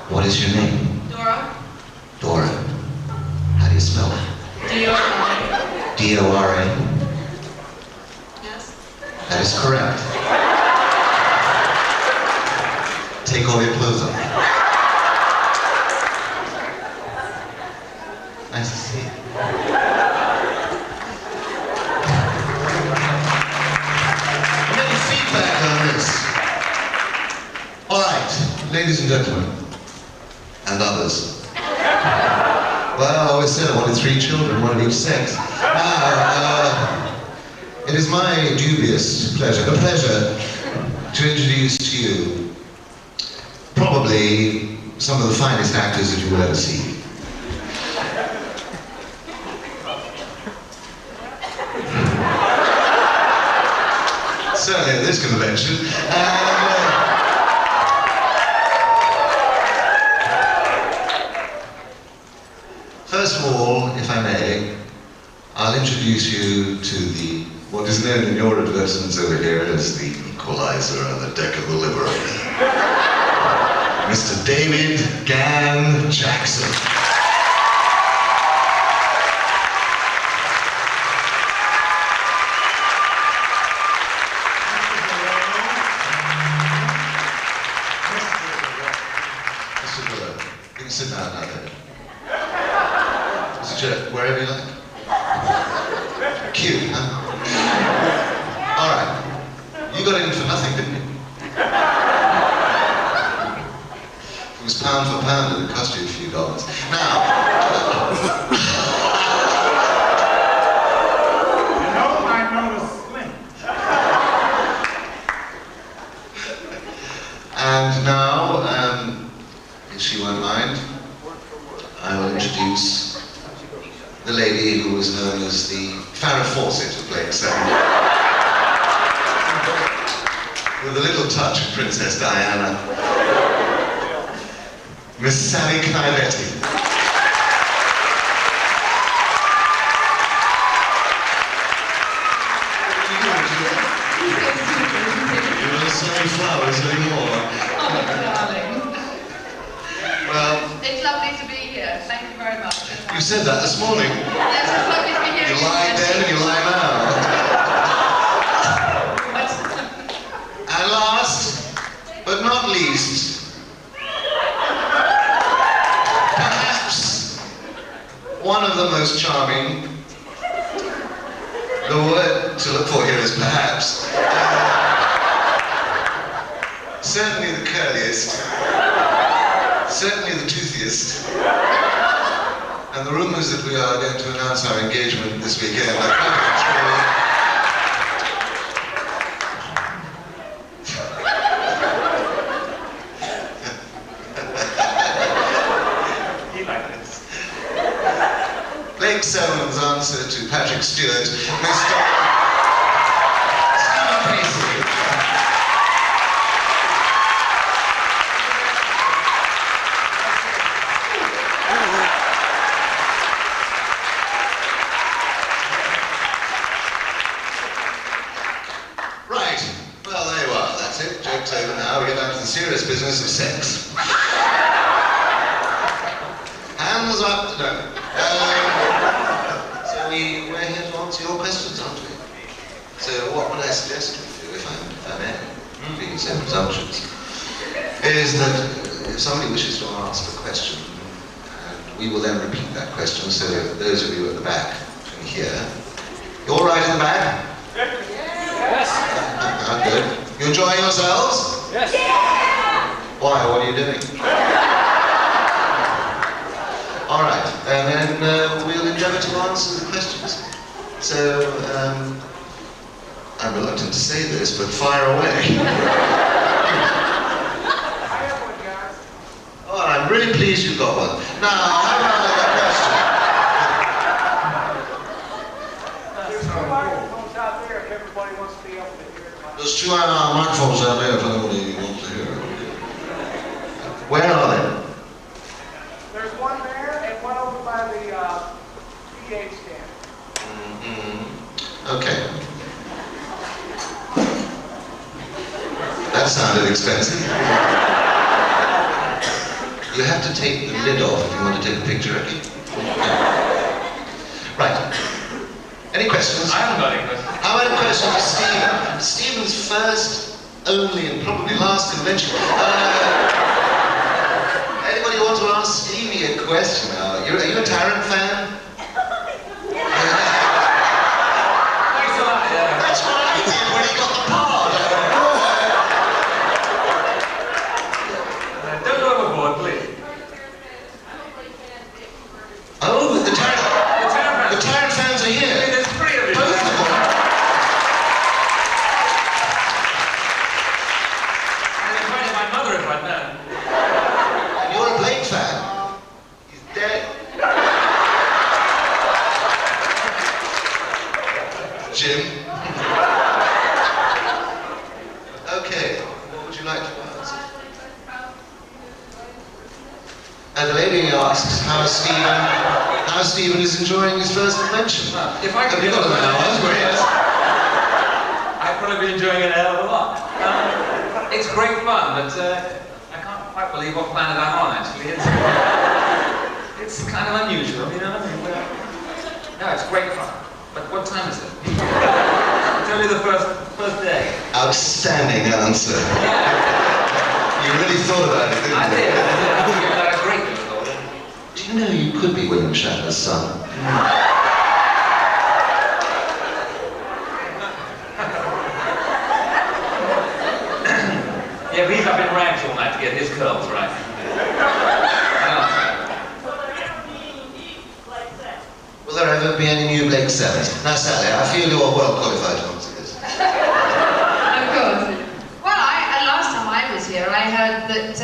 What is your name? Dora. Dora. How do you spell it? D-O-R-A. D-O-R-A? Yes. That is correct. Take all your clothes off. Nice to see you. Any feedback on this? All right, ladies and gentlemen, and others. Well, I always said I wanted 3 children, one of each sex. Now, it is my dubious pleasure, to introduce to you probably some of the finest actors that you will ever see. Certainly at this convention. First of all, if I may, I'll introduce you to what is known in your advertisements over here as the equalizer on the deck of the Liberator. Mr. David Gann Jackson. Mr. Darrow, you can sit down now then. Wherever you like. Cute, huh? Alright. You got in for nothing, didn't you? It was pound for pound and it cost you a few dollars. Now, I noticed Slim. And now, if she won't mind, I will introduce the lady who was known as the Farrah Fawcett of Blake 7. With a little touch of Princess Diana. Miss Sally Knyvette. You don't sell flowers anymore. Oh, darling. Well, It's lovely to be here. Thank you very much. you said that this morning. Yes, it's lovely to be here. You lie then and you lie now. And last, but not least, perhaps one of the most charming, the word to look for here is perhaps, certainly the curliest, certainly the toothiest, and the rumours that we are going to announce our engagement this weekend are quite true. Blake 7's answer to Patrick Stewart, Mr. Pacey. Right, well there you are, that's it, joke's over now, we get down to the serious business of sex. Hands up, no. So we're here to answer your questions, aren't we? So what would I suggest we do, if I may, being so presumptuous, is that if somebody wishes to ask a question, and we will then repeat that question, so those of you at the back can hear. You all right in the back? Yes. Good. You enjoying yourselves? Yes. Why? What are you doing? All right, and then we'll endeavour to answer the questions. So, I'm reluctant to say this, but fire away. Oh, I'm really pleased you got one. Now, how about another question? There's 2 microphones out there if everybody wants to be able to hear it. There's 2 microphones out there if anybody wants to hear. Where are they? There's one there and one over by the PA stand. Okay. That sounded expensive. You have to take the lid off if you want to take a picture, okay? Right. Any questions? I haven't got any questions. How about a question for Stephen? Stephen's first, only, and probably last convention. Anybody want to ask Stevie a question? Are you a Tarrant fan? Thanks a lot, yeah. That's what I did when he got the part. Don't go overboard, please. Oh, the Tarrant The Tarrant fans are here. There's three of you. Both of them. I'd invited my mother if I'd known. And you're a Blake fan. He's dead. Jim. Okay, what would you like to ask? And the lady asks how Stephen is enjoying his first convention. If I could Have you got an hour? Great. I'd probably be enjoying it a hell of a lot. It's great fun, but I can't quite believe what planet I'm on, actually. It's kind of unusual, you know what I mean? No, it's great fun. But what time is it? It's only the first day. Outstanding answer. You really thought about it, didn't you? I did. I think you've got a great result. Do you know you could be William Shatner's son? Yeah, but he's up in rags all night to get his curls right. Will there ever be any new Blake Sevens? Now, Sally, I feel you're well qualified to answer this. Of course. Well, last time I was here, I heard that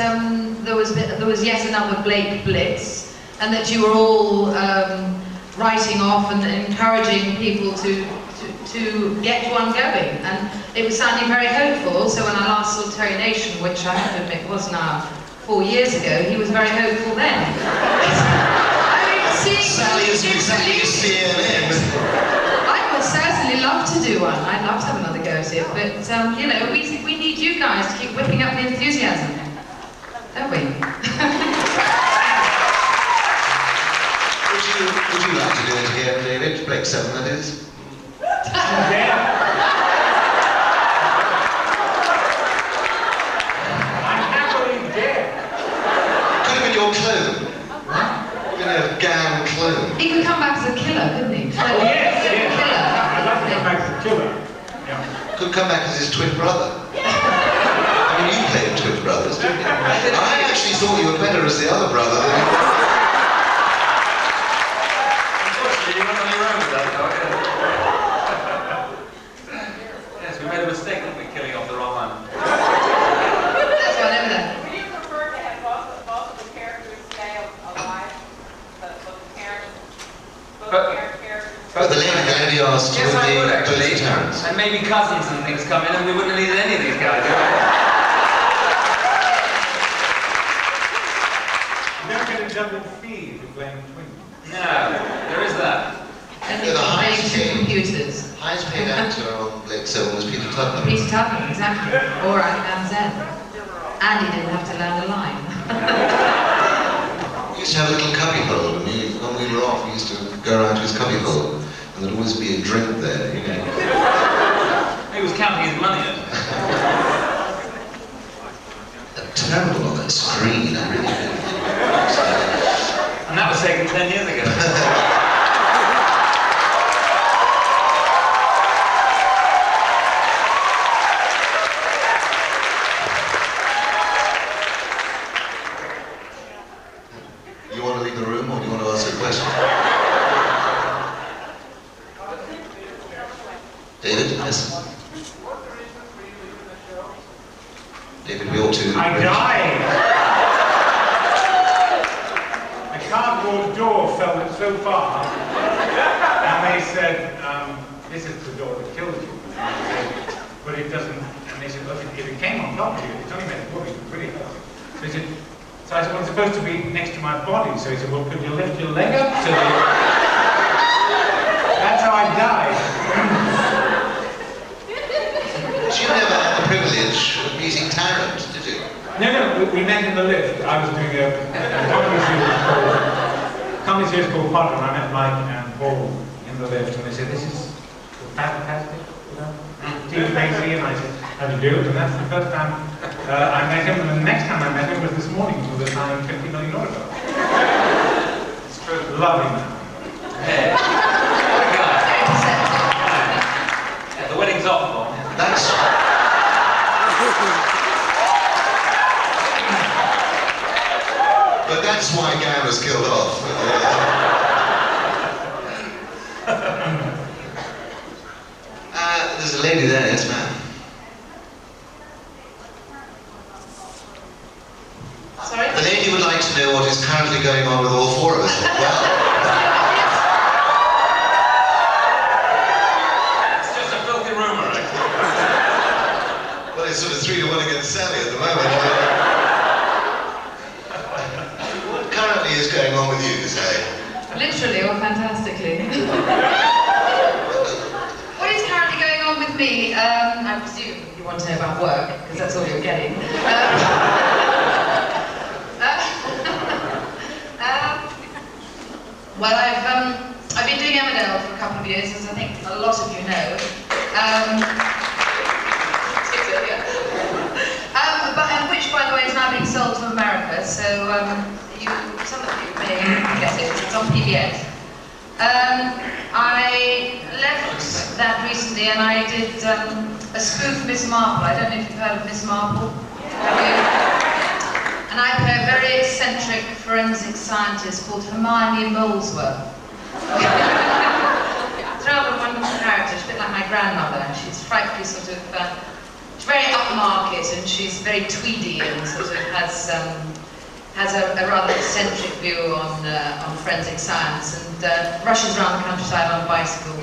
there was yet another Blake Blitz, and that you were all writing off and encouraging people to get one going, and it was sounding very hopeful. So when I last saw Terry Nation, which I have to admit was now 4 years ago, he was very hopeful then. Sally is exactly CNN. I would certainly love to do one. I'd love to have another go at it, but you know, we need you guys to keep whipping up the enthusiasm, don't we? Would you like to do it here, David? Blake Seven, that is. Yeah. I'm happily dead. Could have been your clone. You know, gang clone. He could come back as a killer, couldn't he? Oh, yes, yes. Killer. I'd like to come back as a killer. Yeah. Could come back as his twin brother. I mean, you played twin brothers, didn't you? I actually thought you were better as the other brother than you. Unfortunately, you went on your own with that, though. Yes, we made a mistake, didn't we, killing off the wrong one? That's one over there. Would you prefer to have both of the characters stay alive? Both the parents? But the lady asked Yes, I would both actually. the Tarrants. And maybe cousins and things come in, and we wouldn't have needed any of these guys. You're never going to double fee if you're playing twins. No, there is that. And You're the playing highest two paid. computers. Highest paid actor on Blake Seven was Peter Tubman. Peter Tubman, exactly. Or Anne Zen. And he didn't have to learn a line. We used to have a little cubbyhole, and when we were off, we used to go around to his cubbyhole, and there'd always be a drink there, you know. He was counting his money. Terrible on that screen, I really did. And that was taken 10 years ago. You want to leave the room, or do you want to ask a question? David, yes? David, we ought to... I died. A cardboard door fell so far, and they said, this is the door that kills you. And I said, but it doesn't, and they said, look, if it came on top of you, it's only meant to it really hurt. So he said, so I said, well, it's supposed to be next to my body. So he said, well, could you lift your leg up to the... That's how I died. You never had the privilege of meeting Tarrant, did you? No, we met in the lift. I was doing a comedy series called Potter, and I met Mike and Paul in the lift, and they said, "This is fantastic, you know, Team Pacey," and I said, "How do you do?" And that's the first time I met him, and the next time I met him was this morning for the time 50 million autograph. It's true. Lovely man. Yeah. Yeah, the wedding's off, Paul. That's... But that's why Gan was killed off. There's a lady there, yes ma'am. Sorry? The lady would like to know what is currently going on with all four of us. Well, It's just a filthy rumour, actually. well, it's sort of 3-1 against Sally at the moment. What currently is going on with you, Sally? Literally or fantastically. What is currently going on with me? I presume you want to know about work, because that's all you're getting. Well, I've been doing Emmerdale for a couple of years, as I think a lot of you know. Which, by the way, is now being sold to America, so some of you may get it. It's on PBS. I left that recently, and I did a spoof Miss Marple. I don't know if you've heard of Miss Marple. And I play a very eccentric forensic scientist called Hermione Molesworth. It's a rather wonderful character. She's a bit like my grandmother, and she's frightfully sort of, she's very upmarket, and she's very tweedy, and sort of has a rather eccentric view on forensic science, and rushes around the countryside on a bicycle,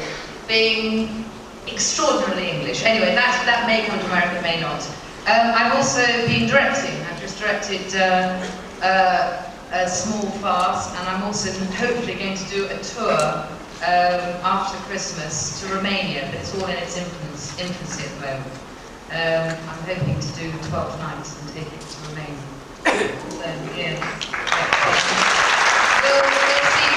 being extraordinarily English. Anyway, that may come to America, may not. I've also been directing. I've just directed a small farce, and I'm also hopefully going to do a tour after Christmas to Romania, but it's all in its infancy at the moment. I'm hoping to do 12 nights and take it to Romania. So, yeah. We'll see.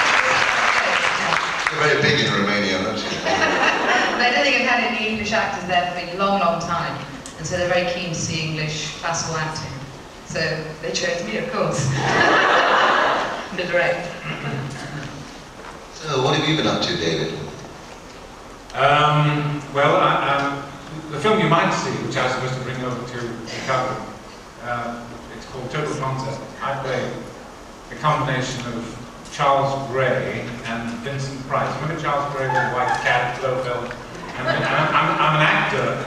You're very big in Romania, aren't you? I don't think I've had any English actors there for a long, long time. And so they're very keen to see English classical acting. So they chose me, of course, to direct. So, what have you been up to, David? The film you might see, which I was supposed to bring over to Chicago, it's called Total Concept. I play a combination of Charles Gray and Vincent Price. Remember Charles Gray with the white cat, Blofeld? I'm an actor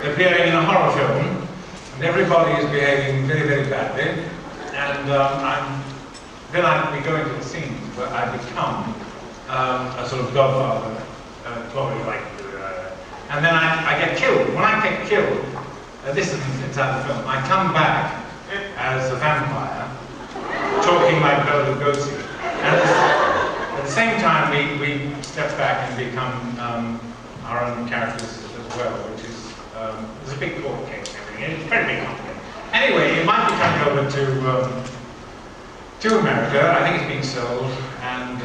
appearing in a horror film, and everybody is behaving very, very badly, and then I'd be going to the scenes where I become a sort of godfather, probably like, and then I get killed. When I get killed, this is inside the film, I come back as a vampire, talking like Bela Lugosi, and at the same time we step back and become our own characters as well, which is, there's a big court case and everything. It's a very big company. Anyway, it might be coming over to America. I think it's being sold, and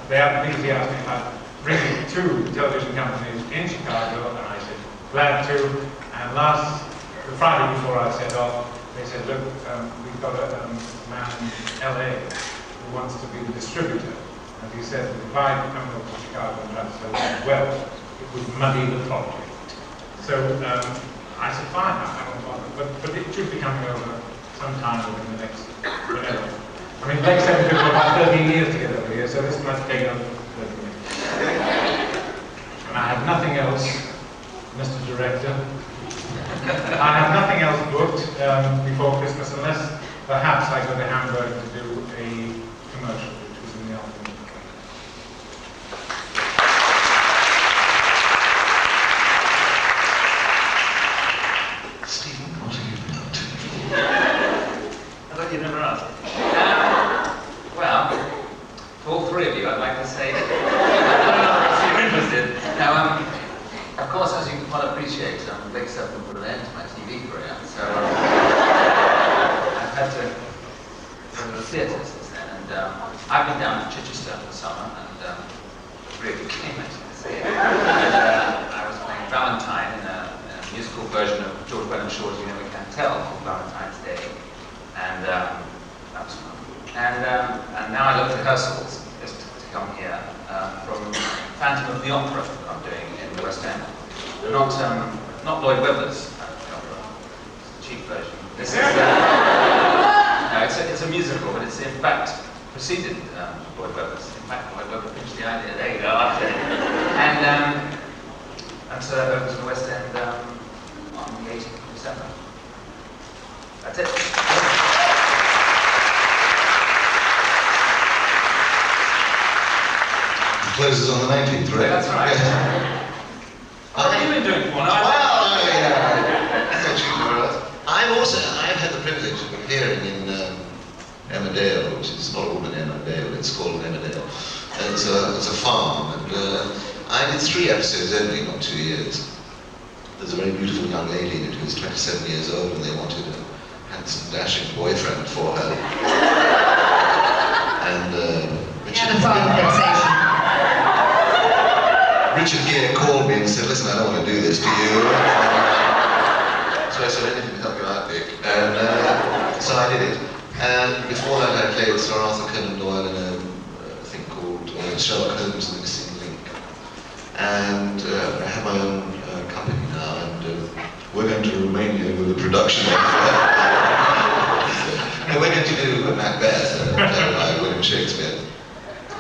they asked me about bringing it to television companies in Chicago, and I said, glad to. And the Friday before I set off, they said, look, we've got a man in LA who wants to be the distributor. And he said, if I come over to Chicago and try to sell it well, it would muddy the project. So I said, fine, I don't bother. But it should be coming over sometime within the next, whatever. I mean, Blake said it took about 13 years to get over here, so this must take another 13 years. And I have nothing else, Mr. Director. I have nothing else booked before Christmas, unless perhaps I go to Hamburg to do a commercial, which was in the afternoon. Stephen, what have you been up to? I thought you'd never asked. Well, to all three of you, I'd like to say, I don't know if you're interested. Now, of course, as you can well appreciate, Blake Seven put an end to my TV career, so of rehearsals is to come here from Phantom of the Opera that I'm doing in the West End. Not Lloyd Webber's Phantom of the Opera, it's the cheap version. This is, no, it's a musical, but it's in fact preceded Lloyd Webber's. In fact, Lloyd Webber pitched the idea. There you go. And so that opens in the West End on the 18th of December. That's it. Closes on the 19th, right? That's right. What have you been doing for? I've had the privilege of appearing in Emmerdale, which is not all in Emmerdale, it's called Emmerdale. It's a farm, and I did 3 episodes only, not 2 years. There's a very beautiful young lady who was 27 years old, and they wanted a handsome, dashing boyfriend for her. And Richard Gere called me and said, listen, I don't want to do this to you. So I said, anything to help you out, Dick. And so I did it. And before that I played Sir Arthur Conan Doyle in a thing called Sherlock Holmes and the Missing Link. And I have my own company now, and we're going to Romania with a production of and we're going to do Macbeth, by William Shakespeare,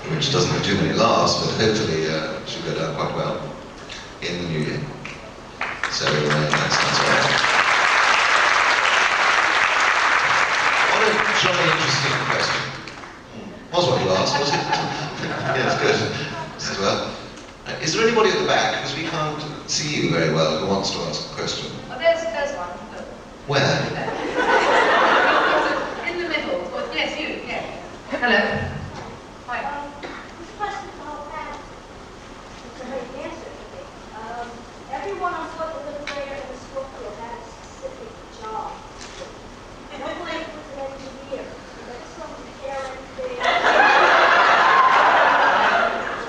which doesn't have too many laughs, but hopefully it should go down quite well in the new year. So that's right. What a jolly interesting question. Was what you asked, was it? Yes, good. As well. Is there anybody at the back, because we can't see you very well, who wants to ask a question? Oh, there's one. Look. Where? In the middle. Oh, yes, you. Yeah. Hello. Hi. This question for all panel. It's a great answer. Everyone on what the little player in the school field had a specific job. Nobody was an engineer. That's some caring thing.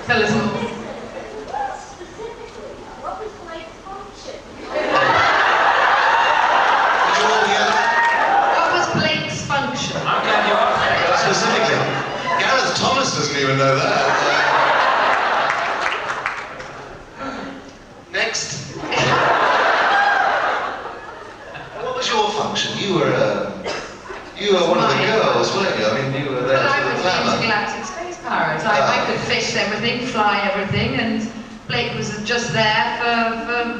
Tell us more. Specifically, what was Blake's function? What was Blake's function? I'm glad you asked that. Specifically. Gareth Thomas doesn't even know that. Next. What was your function? You were one of the girls, weren't you? I mean, you were there Well, I for the was glamour. galactic space pirates. I could fish everything, fly everything, and Blake was just there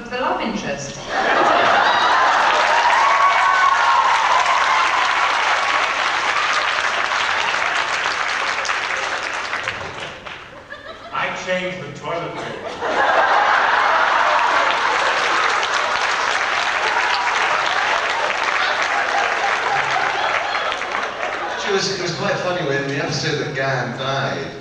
for love interest. I changed the toilet paper. It was quite funny when the episode that Gan died.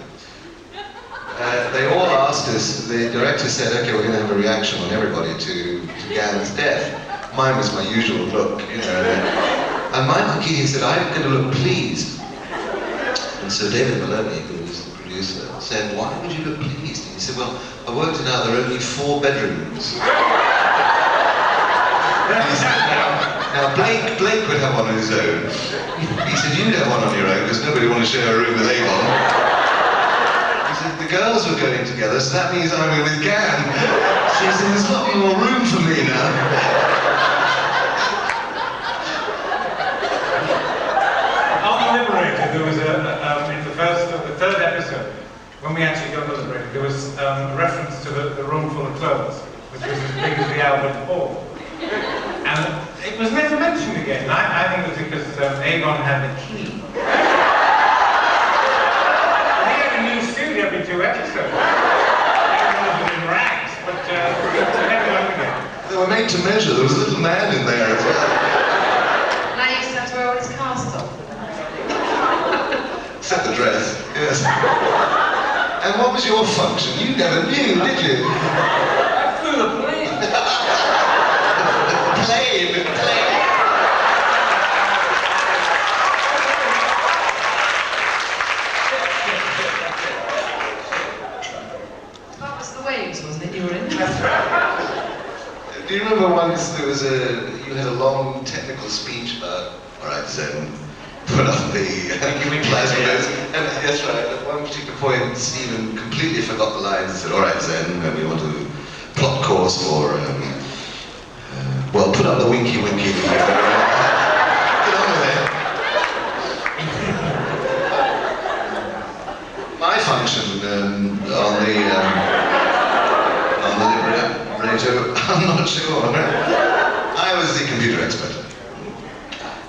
They all asked us, the director said, okay, we're going to have a reaction on everybody to Gan's death. Mine was my usual look, you know. And Michael Keating said, I'm going to look pleased. And so David Maloney, who was the producer, said, why would you look pleased? And he said, well, I worked it out, there are only 4 bedrooms. He said, now Blake would have one on his own. He said, you'd have one on your own, because nobody wanted to share a room with Avon. He said, the girls were going together, so that means I'm with Gan. She said, there's not more room for me now. On Liberated, there was in the third episode, when we actually got Liberated, there was a reference to the room full of clothes, which was as big as the Albert Hall. And it was never mentioned again. I think it was because Avon had the key. He had a new suit every 2 episodes. Everyone was in rags, but never done again. They were made to measure, there was a little man in there as well. And I used to have to wear all his cast off. Except the dress, yes. And what was your function? You never knew, did you? I flew the plane. Plane. That was the waves, wasn't it? You were in. Do you remember once there was you had a long technical speech about, all right, so, put up the plasma bits. And that's right, at one particular point, Stephen completely forgot the lines and said, all right, Zen, we want to plot course for, well, put up the winky winky. Get on with it. My function on the liberator, I'm not sure. I was the computer expert.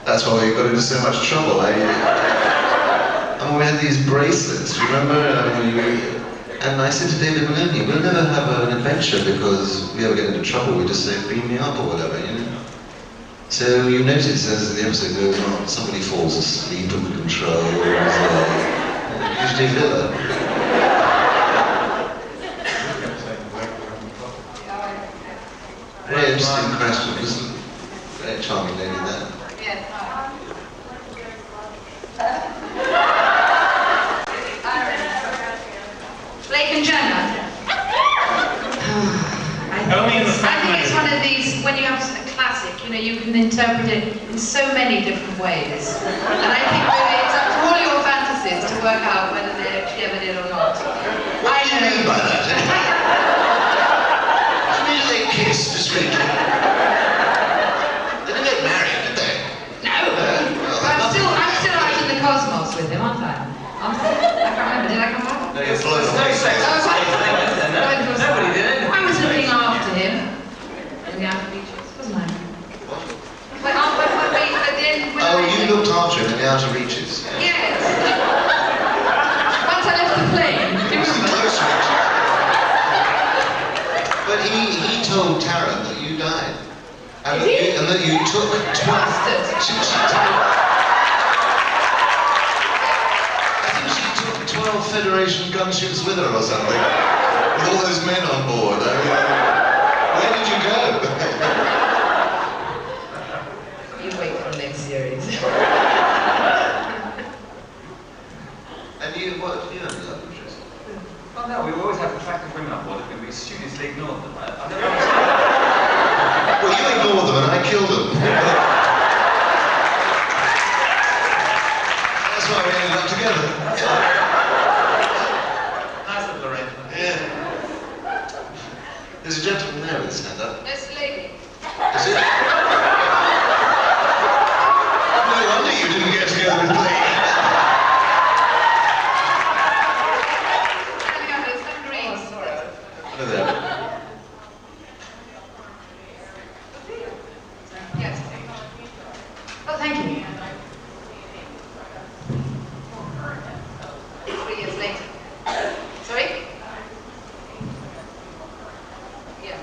That's why we got into so much trouble. I mean, we had these bracelets, remember? And I said to David Maloney, we'll never have an adventure because we ever get into trouble, we just say, beam me up or whatever, you know? So you notice as the episode goes on, somebody falls asleep at the controls, usually Villa. Very interesting question, wasn't it? Very charming lady there. Yes. Blake and Jenna. I think it's one of these, when you have a classic, you know, you can interpret it in so many different ways. And I think really it's up to all your fantasies to work out whether they actually ever did or not. What do you mean by that? You mean they kissed discreetly? They didn't get married, did they? No! I'm still out in the cosmos with him, aren't I? I can't remember, did I come back? No, you're blown There's no away. sex. Nobody did it. I was looking after him in the outer reaches, wasn't I? But at the end, when Oh, you looked after him in the outer reaches. Yes. Once I left the plane, do you It was the remember? close reaches. But he told Tara that you died. And that you took 12... Bastard. I think she took 12 Federation gunships with her or something. With all those men on board. I mean, where did you go? You wait for the next series. And you, what do you have love interest? Oh no, we always have attractive women on board, and we studiously ignored them. I don't understand. Well, you ignored them and I killed them. That's why we ended up together. Nice little arrangement. Yeah. There's a gentleman there with his hand up. There's the lady. Is it? No wonder you didn't get together with Blake. There's some greens. Look at that. Yes. Oh, thank you. 3 years later. Sorry? Yeah.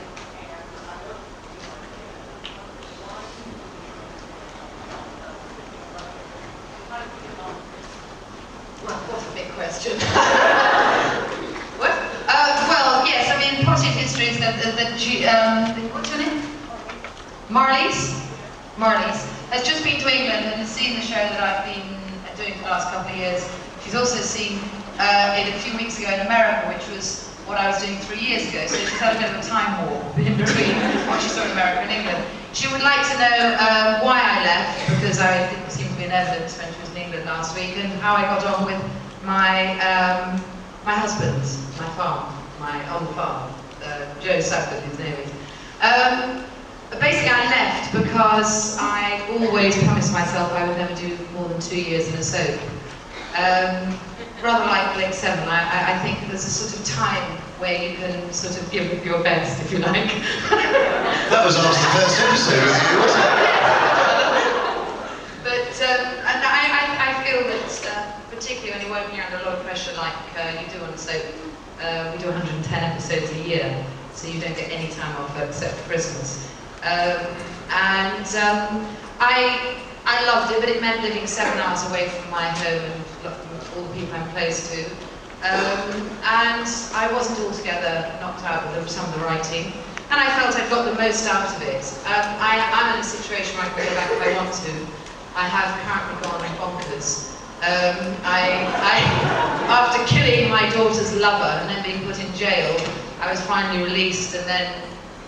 Well, what a big question. What? Well, yes, I mean, potted history is that what's her name? Marlies has just been to England and has seen the show that I've been doing for the last couple of years. She's also seen it a few weeks ago in America, which was what I was doing 3 years ago. So she's had a bit of a time warp in between what she saw in America and England. She would like to know why I left, because I didn't seem to be in evidence when she was in England last week, and how I got on with my my husband, my farm, on the farm, Joe Safford, his name is. Basically, I left because I always promised myself I would never do more than 2 years in a soap. Rather like Blake 7, I think there's a sort of time where you can sort of give your best, if you like. That was after the first episode with you, wasn't it? But and I feel that, particularly when you're working under a lot of pressure like you do on a soap, we do 110 episodes a year, so you don't get any time off except Christmas. I loved it, but it meant living 7 hours away from my home and all the people I'm close to. And I wasn't altogether knocked out with some of the writing, and I felt I'd got the most out of it. I'm in a situation where I can go back if I want to. I have currently gone bonkers. After killing my daughter's lover and then being put in jail, I was finally released, and then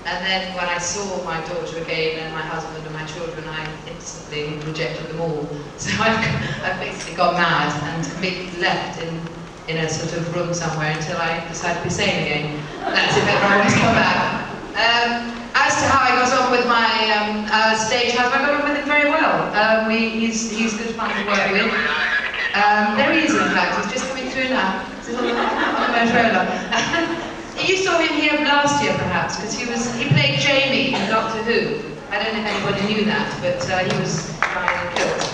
And then when I saw my daughter again and my husband and my children, I instantly rejected them all. So I've basically gone mad and completely left in a sort of room somewhere until I decide to be sane again. That's if ever I want to come back. As to how I got on with my stage husband, I got on with him very well. He's good fun to work with. There he is, in fact. He's just coming through now. He's on the motor. You saw him here last year, perhaps, because he played Jamie in Doctor Who. I don't know if anybody knew that, but he was trying to kill us.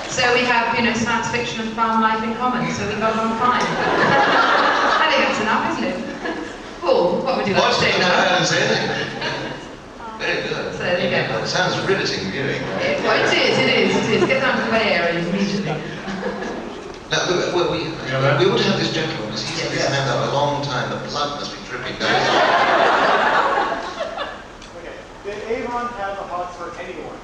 So we have, science fiction and farm life in common, so we got on fine. I think that's enough, isn't it? Paul, what would you like to say now? Very good. So there you go. It sounds riveting viewing. Well, it is. Get down to the Bay Area immediately. Now, we ought to have this gentleman, because he's had his hand up a long time, the blood must be dripping down. Okay, did Avon have a hot for anyone?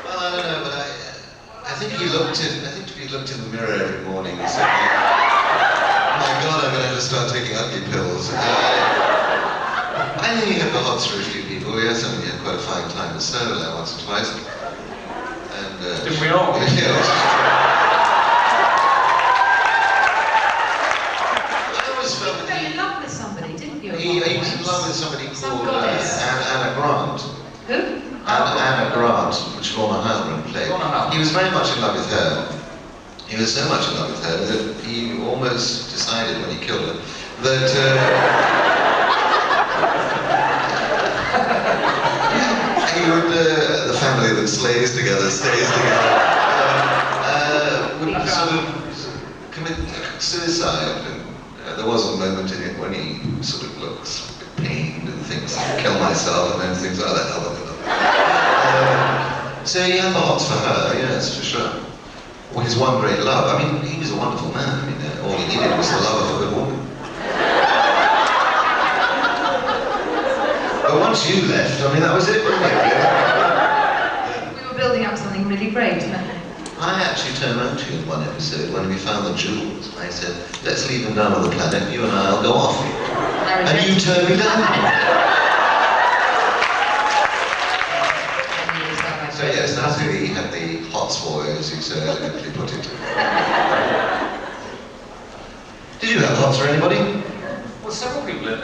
Well, I don't know, but I think he looked in the mirror every morning and said, my God, I'm going to have to start taking ugly pills. I think he had the hots for a few people. We certainly had quite a fine time at Snowland once or twice. And, Didn't we all? Yes. I always felt You that fell in love with somebody, didn't you? he was in love with somebody Some called goddess. Anna Grant. Who? Anna Grant, which Lorna Heilman played. Lorna Heilman. He was very much in love with her. He was so much in love with her that he almost decided when he killed her that he would, the family that slays together stays together, would sort of commit suicide. And there was a moment in it when he sort of looks a bit pained and thinks, I'll kill myself, and then thinks, oh, the hell with it. So he had the hots for her, yes, for sure. Well, his one great love. I mean, he was a wonderful man. I mean, all he needed was the love of a good woman. But once you left, I mean, that was it, wasn't it? We were building up something really great, weren't we? I actually turned around to you in one episode when we found the jewels. I said, let's leave them down on the planet, you and I'll go off. And you turned me down. So yes, that's who he had the hots for, as you so elegantly put it. Did you have hots for anybody? Well, several people in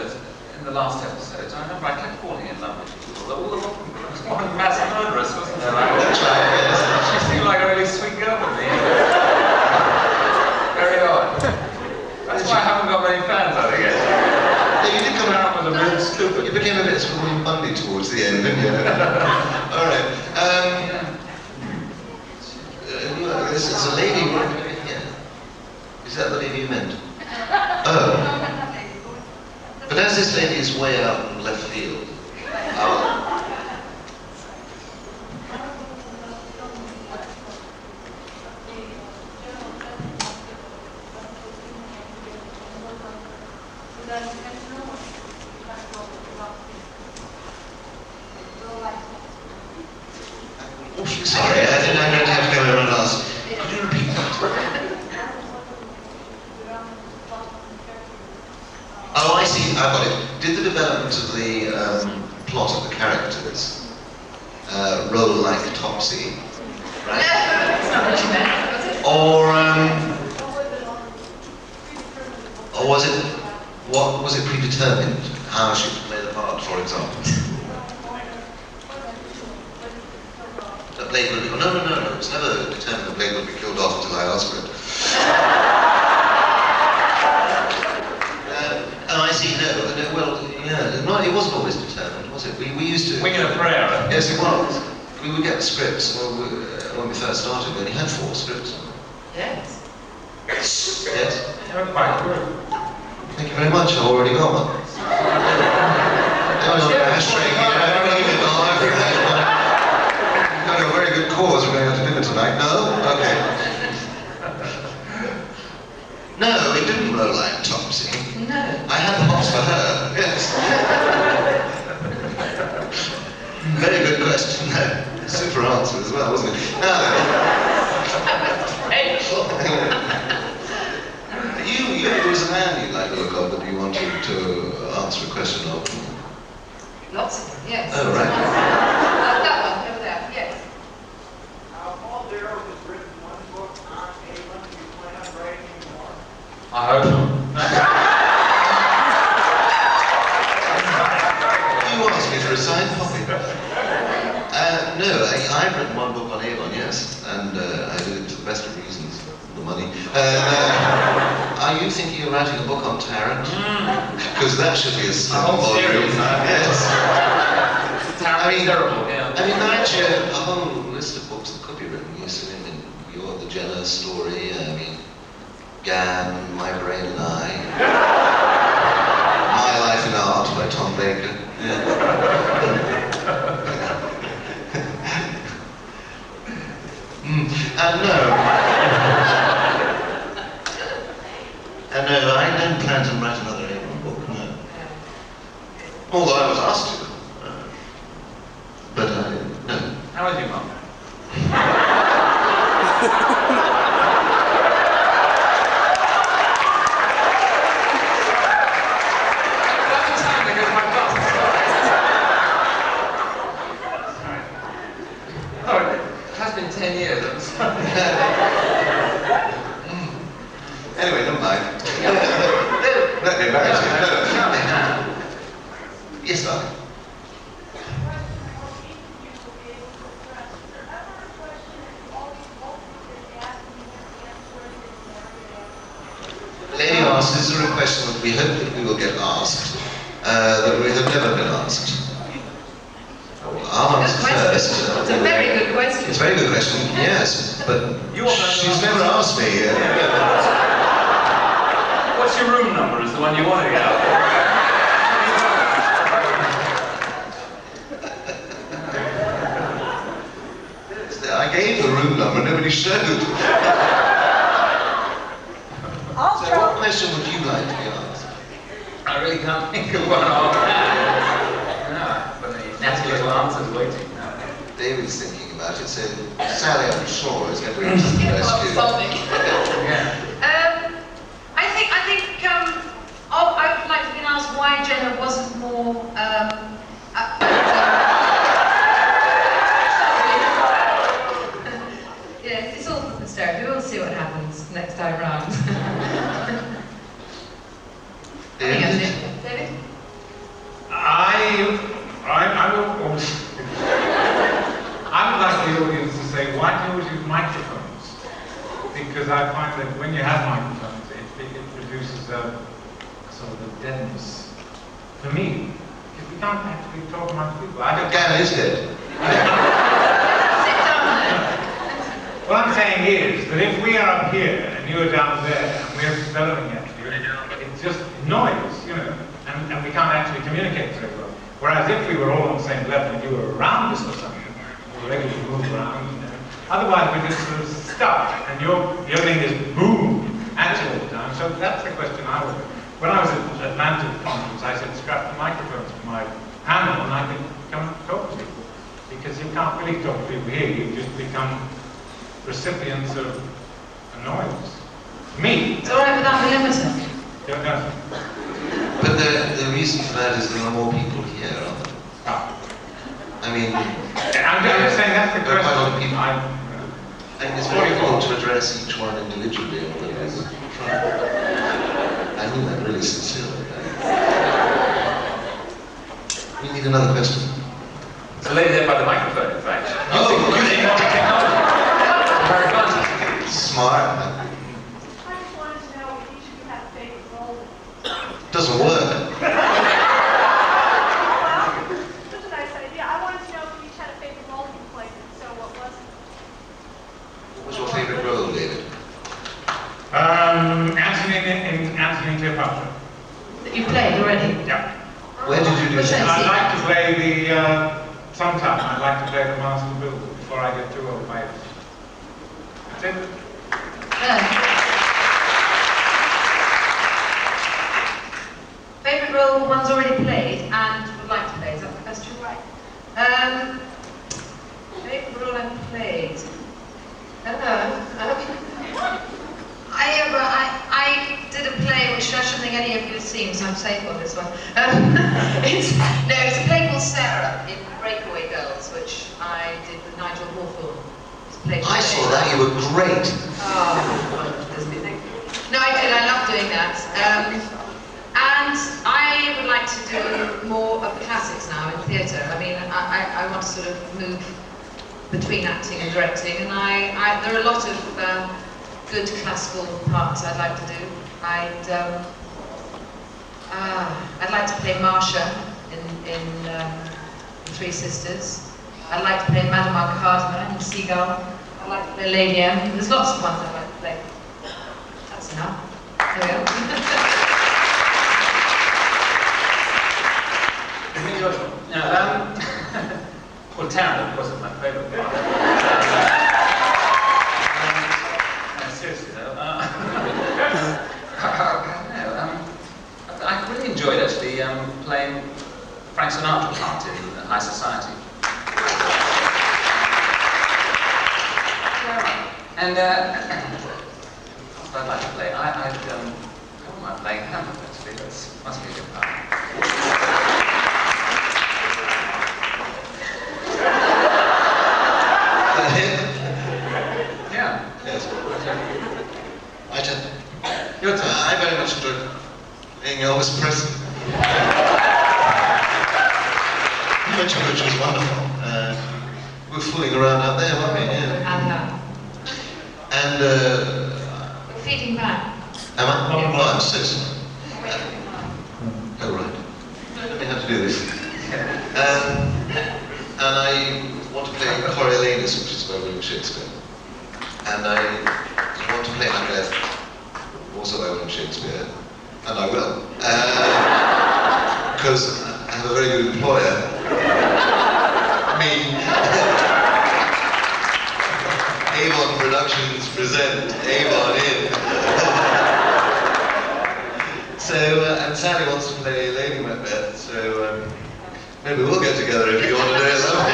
the last episodes. I remember I kept falling in love with people. All the it was one mass murderess, wasn't there? That's right, yes. She seemed like a really sweet girl to me. Very odd. That's why I haven't got many fans, I guess. Yeah, you did come Around with a real stupid. You became a bit sort of Bundy towards the end, didn't you? All right. This is a lady. Yeah. Is that the lady you meant? Oh. But as this lady is way out in left field. Awfully sorry, I don't have to go over and ask. Could you repeat that? Oh, I see, I've got it. Did the development of the plot of the characters roll like Topsy? Right? That's not what you meant, was it? Or was it predetermined how she would play the part, for example? That Blade would be, no, it was never determined that Blade would be killed off until I asked for it. I see, no, well, yeah, no, it wasn't always determined, was it? We used to... Winging a prayer. Yes, it was. We would get scripts when we first started, we only had 4 scripts. Yes. Yes? They were quite good. Thank you very much, I've already got one. Ashtray, everybody give me the life for that. Got a very good cause, we're going out to dinner tonight. No? Okay. No, it didn't roll like Topsy. No. I had the hops for her, yes. Very good question, no. for answer as well, wasn't it? There was a man you like the look of that you wanted to answer a question of. Lots of them, yes. Oh, right. That one, over there, yes. Paul Darrow has written one book on Avon. Do you plan on writing any more? I hope not. You asked me for a signed copy. No, I've written one book on Avon, yes, and I did it to the best of reasons, the money. Are you thinking of writing a book on Tarrant? Because that should be a whole series, yes. Tarrant is terrible, yeah. I mean, actually, a whole list of books that could be written. You see, I mean, you're the Jenner story. I mean, Gan, My Brain and I. My Life in Art by Tom Baker. Yeah. No, I don't plan to write another Avon book, no. Although I was asked to. But no. How is your mum? Oh, it has been 10 years. Anyway, never mind. Let me embarrass you. No. Yes, darling. The lady asked, is there a question that we hope that we will get asked, that we have never been asked? I'll answer first. It's a very good question. It's a very good question, yes, but she's never asked me. What's your room number is the one you want to get out of. I gave the room number, nobody showed. So what question would you like to be asked? I really can't think of one offhand. No, but the nasty little answer's waiting. David's thinking about it, so Sally, I'm sure, is going to be interested in the rescue. Yeah. I would like to be asked why Jenna wasn't more. Yes, it's all for the story. We'll see what happens next time round. David? David? I would like the audience to say, why do you always use microphones? Because I find that when you have microphones, it produces a sort of a deadness. For me, because we can't actually talk amongst people. I don't. Gan is dead. Sit down there. What I'm saying is that if we are up here and you are down there and we're bellowing at you, it's just noise, you know, and we can't actually communicate very well. Whereas if we were all on the same level and you were around us or something, we were able to move around, you know. Otherwise we're just sort of stuck and your thing is boom at you all the time. So that's the question I would. When I was at Atlanta conference, I said strap the microphones to my panel and I could come and talk to people. Because you can't really talk to people here, you just become recipients of a noise. Me. It's alright without the limiter. Don't know. But the reason for that is there are more people here, aren't there? Ah. I mean, I'm just saying that's the there are question. quite a lot of people. I think it's very difficult to address each one individually, although I would try. I mean that really sincerely. We need another question. It's a lady there by the microphone, in fact. Oh, Using modern technology. Very fun. Smart. I just wanted to know if each of you had a favorite role. Doesn't work. Well, that's a nice idea. I wanted to know if you each had a favorite role you played, and so what was it? What was your favorite role, David? Anthony in Anthony and Cleopatra. That you played already? Yeah. Where did you do Which that? one? I'd like to play sometime I'd like to play the Master Builder before I get too old. That's it. Favourite role one's already played and would like to play, is that the question? Right. Favourite role any of you have seen, so I'm safe on this one. It's a play called Sarah in Breakaway Girls, which I did with Nigel Hawthorne. I saw that, you were great. Oh, no, I did, I love doing that. And I would like to do more of the classics now in theatre. I mean, I want to sort of move between acting and directing, and there are a lot of good classical parts I'd like to do. I'd like to play Marcia in Three Sisters. I'd like to play Madame Arcadina in Seagull. I'd like to play Lady M. There's lots of ones I'd like to play. That's enough. There we go. Well, Taryn, of course, is my favourite part. No, seriously though. I really enjoyed actually playing Frank Sinatra part in High Society. And what I'd like to play, I don't mind playing Hamlet actually. That must be a good part. Yeah. Yes. My turn. Your turn. I very much enjoyed being Elvis Presley. Which was wonderful. We were fooling around out there, weren't we? Yeah. And You're feeding back. am I? Oh, I'm so sorry. Oh, right. Let me have to do this. And I want to play Coriolanus, which is by William Shakespeare. And I want to play Knyvette, also by William Shakespeare. And I will. Because I have a very good employer. Me. Avon Productions present Avon in. So, and Sally wants to play Lady Macbeth, so maybe we'll get together if you want to do it, love.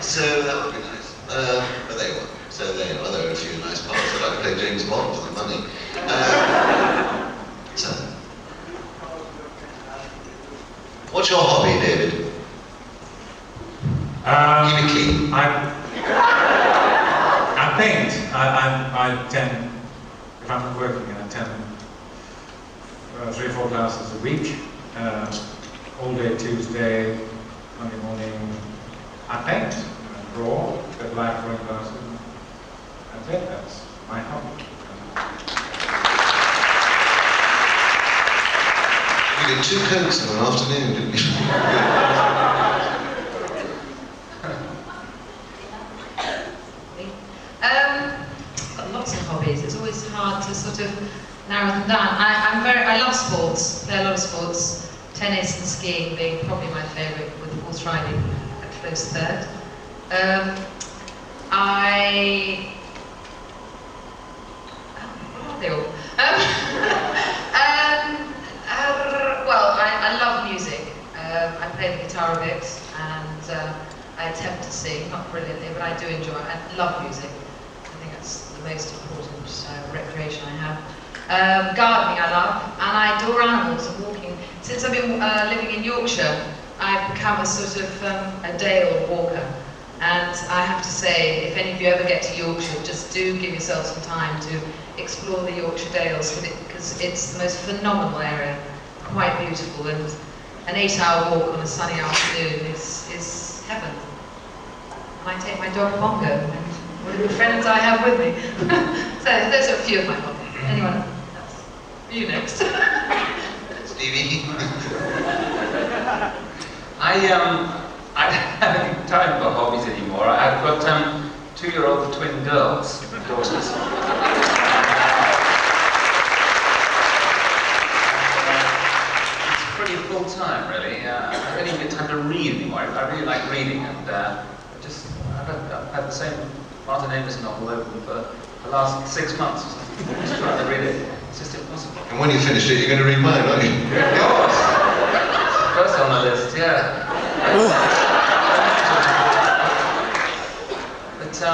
So that would be nice. But there you are. So there you are. There are a few nice parts. I'd like to play James Bond for the money. So, what's your hobby, David? Keep it clean. I paint. I tend, if I'm not working, I attend 3 or 4 classes a week. All day Tuesday, Monday morning, I paint. I draw, get live drawing classes. That's it, that's my hobby. We did 2 coats in an afternoon, didn't we? Lots of hobbies. It's always hard to sort of narrow them down. I love sports. Play a lot of sports. Tennis and skiing being probably my favourite, with horse riding a close third. What are they all? Well, I love music. I play the guitar a bit, and I attempt to sing, not brilliantly, but I do enjoy it. I love music. I think that's the most important recreation I have. Gardening I love, and I adore animals and walking. Since I've been living in Yorkshire, I've become a sort of a dale walker. And I have to say, if any of you ever get to Yorkshire, just do give yourself some time to explore the Yorkshire Dales, because it's the most phenomenal area, quite beautiful, and an 8-hour walk on a sunny afternoon is heaven. And I take my dog Bongo, and whatever friends I have with me. So those are a few of my hobbies. Anyone else? You next. Stevie? I don't have any time for hobbies anymore. I've got 2-year-old twin daughters. It's pretty full time, really. I don't even get time to read anymore. I really like reading, and I've had the same Martin Amis novel open for the last 6 months or something. I'm just trying to read it. It's just impossible. And when you finished it, you're going to read mine, aren't you? Of course. First on the list, yeah. But no,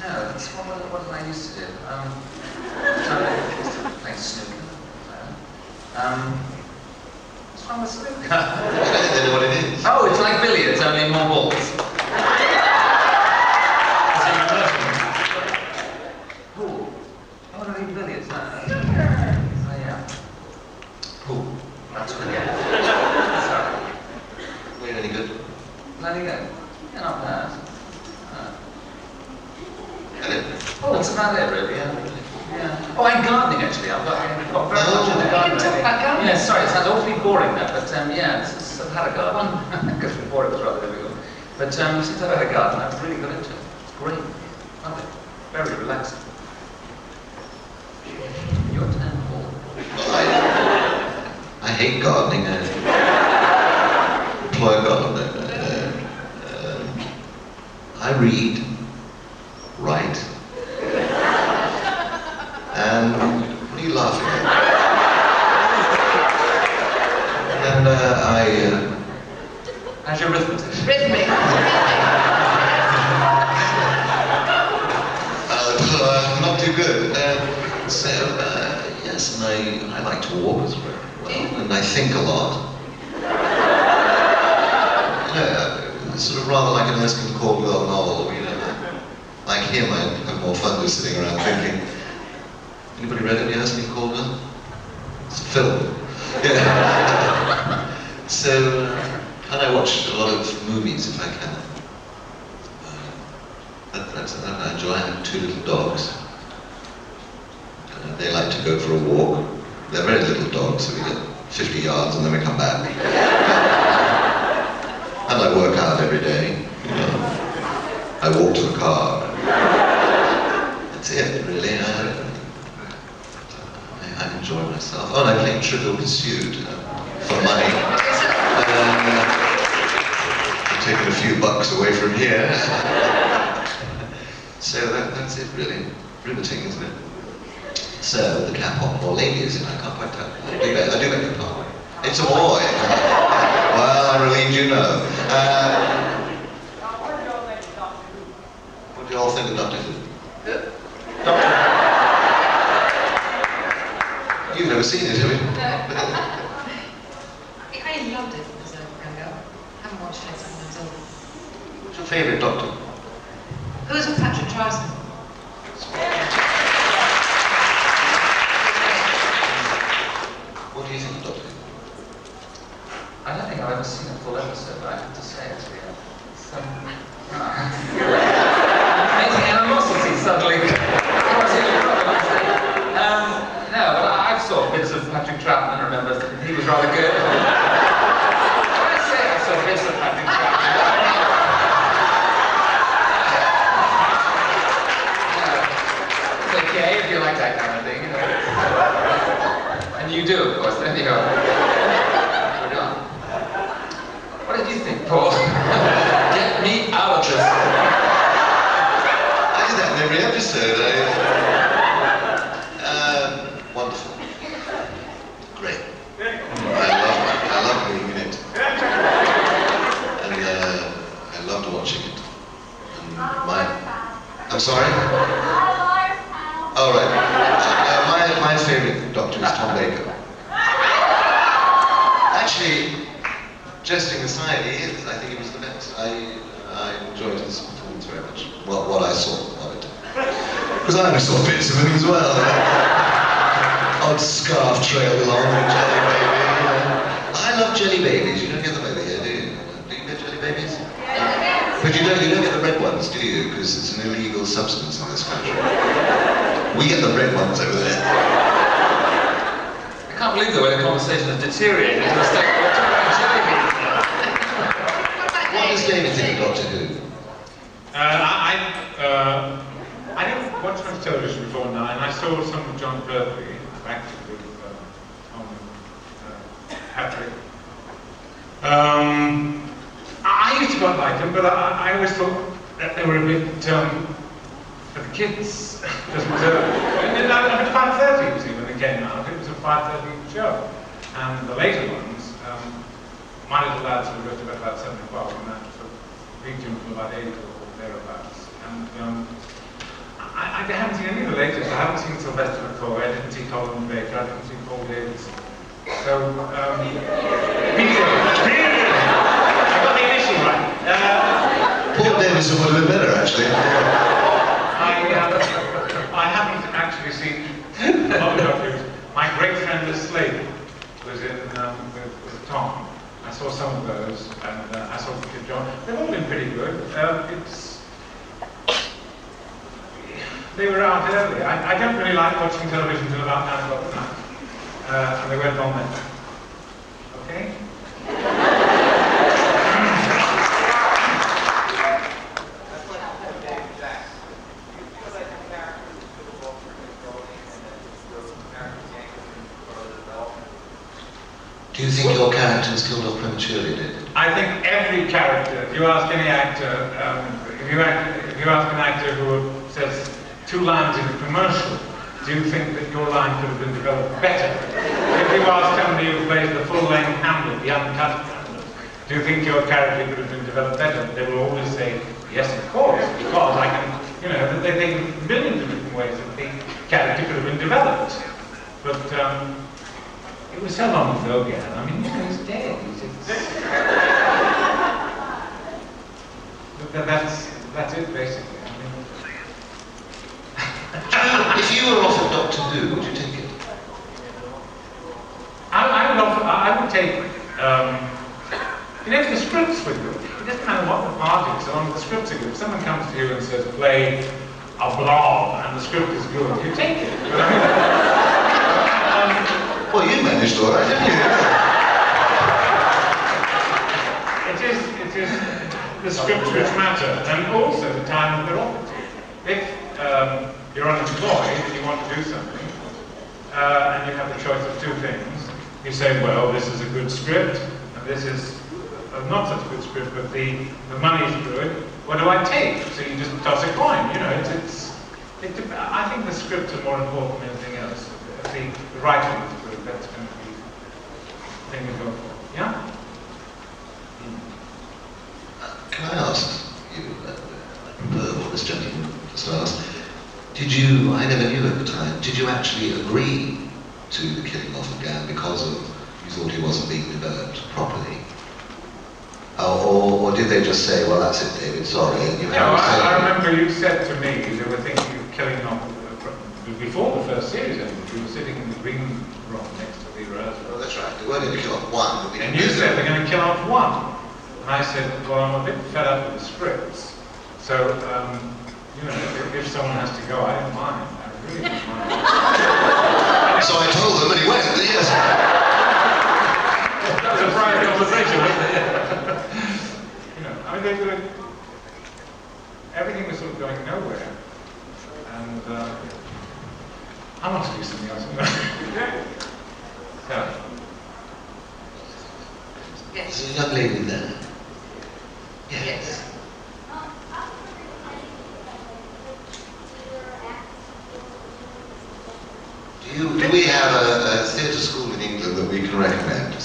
that's what I used to do. Playing What's wrong with snooker? I don't know what it is. Oh, it's like billiards, only more balls. Pool. I want to read billiards. No. Oh, yeah. Pool. That's good. Sorry. Were you any good? There you go. Yeah, not bad. Oh, That's about it, really. Yeah. Oh, and gardening, actually. I've got very much into We gardening. can talk about gardening. Yeah, sorry, it sounds awfully boring, that, but yeah, since I've had a garden, because before it was rather difficult. But since I've had a garden, I've really got into it. It's great. Love it. Very relaxing. Your turn, Paul. I hate gardening. Employ a gardener. I read, write, and what are you laughing at? And How's your arithmetic? Rhythmic. not too good. Yes, and I like to walk as well, and I think a lot. Sort of rather like an Erskine Caldwell novel, you know. Like him, I have more fun just sitting around thinking. Anybody read any Erskine Caldwell? It's a film. Yeah. So, and I watch a lot of movies if I can. That's I enjoy. I have 2 little dogs. They like to go for a walk. They're very little dogs, so we get 50 yards and then we come back. And I work out every day. You know. I walk to the car. That's it, really. I enjoy myself. Oh, and I play Trivial Pursuit for money. I'm taking a few bucks away from here. So that's it, really. Riveting, isn't it? So, the cap on, or ladies, I can't quite tell. I do beg your pardon. It's a boy. Well, I'm relieved you know. What do you all think of Doctor Who? You've never seen it, have you? I loved it as a young girl. I haven't watched it since until. Who's your favourite Doctor? Who's Patrick Troughton? What do you think of Doctor Who? I don't think I've ever seen a full episode, but I have to say it's real. Amazing animosity suddenly. No, but I saw bits of Patrick Troughton and remember that he was rather good. When I say I saw bits of Patrick Troughton, it's okay if you like that kind of thing, you know. And you do, of course, then you go. What did you think, Paul? Get me out of this. I do that in every episode. Wonderful. Great. I love being in it. And I loved watching it. And I'm sorry? Oh, right. My favourite Doctor is Tom Baker. Actually, jesting aside, he is. I think he was the best. I enjoyed his performance very much. Well, what I saw of it. Because I only saw bits of him as well. Odd scarf trailed along with Jelly Baby. I love Jelly Babies. You don't get them over here, do you? Do you get Jelly Babies? But you don't get the red ones, do you? Because it's an illegal substance in this country. We get the red ones over there. I can't believe the way the conversation has deteriorated into a state where we're talking about jelly beans. What does David think of Doctor Who? I didn't watch much television before now, and I saw some of John Pertwee, actually with Tom Patrick. I used to quite like them, but I always thought that they were a bit for the kids. Just at 5:30 you see when they came out. It was a 5:30 show, and the later ones, my little lads were just about 7 o'clock, and that sort of reached them from about 8 or thereabouts. And I haven't seen any of the latest. I haven't seen Sylvester McCoy. I didn't see Colin Baker. I didn't see Paul Davis. So, Peter! I got the initial right. Paul Davidson would have been better, actually. I haven't actually seen a lot of documentaries. My great friend the Slade was in with Tom. I saw some of those, and I saw Peter John. They've all been pretty good. They were out early. I don't really like watching television until about 9 o'clock at night. And they went on then. Okay? Do you think your character was killed off prematurely, David? I think every character, if you ask any actor, if you ask an actor who says 2 lines in a commercial, do you think that your line could have been developed better? If you ask somebody who plays the full-length Hamlet, the uncut Hamlet, do you think your character could have been developed better? They will always say, yes, of course, because I can, you know, they think in millions of different ways that the character could have been developed. But it was so long ago again. I mean, you know, he's dead. That's it, basically. I mean, If you were offered Doctor Who, would you take it? I would take, you know, if the scripts were good, it doesn't matter what the part is, so long as the scripts are good. If someone comes to you and says, play a blob, and the script is good, you take it. But I mean, well, you managed all right, didn't you? It is the scripts which matter, and also the time that they're offered to you. If you're unemployed and you want to do something, and you have the choice of 2 things, you say, well, this is a good script, and this is not such a good script, but the money is good. What do I take? So you just toss a coin. You know, I think the scripts are more important than anything else. The writing is good. That's going to be the thing to go for. Yeah? Can I ask you, what this gentleman just asked, I never knew at the time, did you actually agree to the killing off of Gan because you thought he wasn't being developed properly? Or did they just say, well, that's it, David, sorry, and you No, I remember you said to me they were thinking of killing off, before the first series ended, we were sitting in the green room next to the rehearsal. Well, that's right, they weren't going to kill off 1, but we and you said they're going to kill off 1. And I said, well, I'm a bit fed up with the scripts, so, you know, if someone has to go, I don't mind. I really don't mind. So I told them, and he went, yes. That was a private conversation, wasn't it? You know, I mean, everything was sort of going nowhere, and I want to do something else. So. Yes. There's a young lady there. Yeah. Yes. Do we have a theatre school in England that we can recommend? The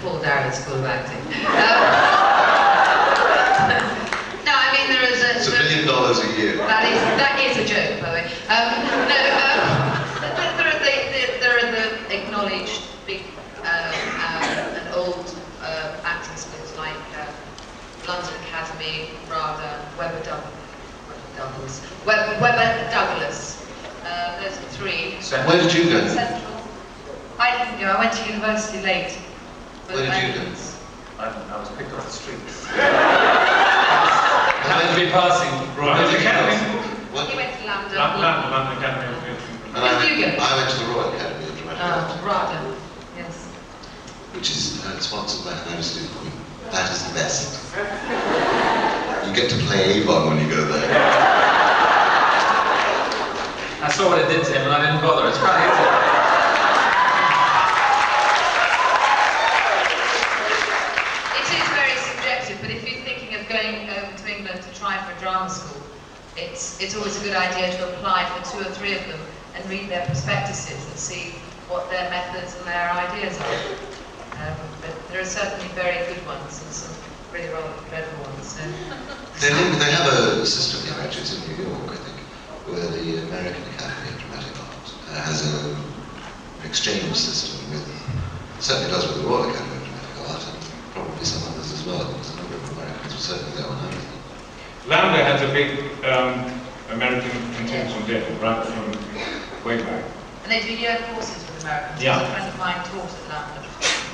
Paul Darrow School of Acting. No, I mean there is a... It's $1 million a year. That is a joke, by the way. There are the acknowledged big and old acting schools like London Academy, RADA, Webber Douglas. Those are 3. Where did you go? Central. I didn't go. I went to university late. Where did you go? I was picked off the streets. Happened to be passing. London Academy. What? He went to London. London Academy of Theatre. And Where did you go? I went to the Royal Academy of Dramatic Art, RADA. Yes. which is sponsored by Her Majesty the Queen. That is the best. You get to play Avon when you go there. I saw what it did to him and I didn't bother. It's quite easy. It is very subjective, but if you're thinking of going over to England to try for a drama school, it's always a good idea to apply for 2 or 3 of them and read their prospectuses and see what their methods and their ideas are. But there are certainly very good ones and some really rather dreadful ones. So. They have a system here, actually, it's in New York, I think, where the American Academy of Dramatic Art has a exchange system with, certainly does with the Royal Academy of Dramatic Art, and probably some others as well, because a number of Americans will certainly go and have it. Lambda has a big American contingent in, right from way back. And they do year courses with Americans. Yeah. A friend of mine taught at Lambda,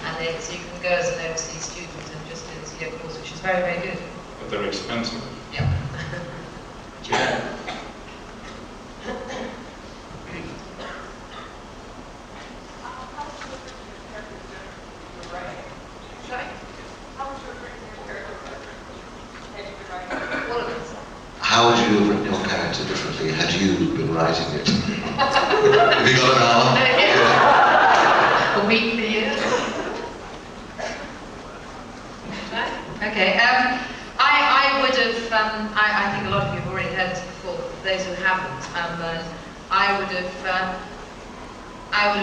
and so you can go as an overseas student and just do this year course, which is very, very good. But they're expensive. Yeah. Yeah. Sorry? All of us. How would you have written your character differently had you been writing it? Have you got an hour? A week, a year. Okay. I would have. I think a lot of you have already heard this before. For those who haven't, I would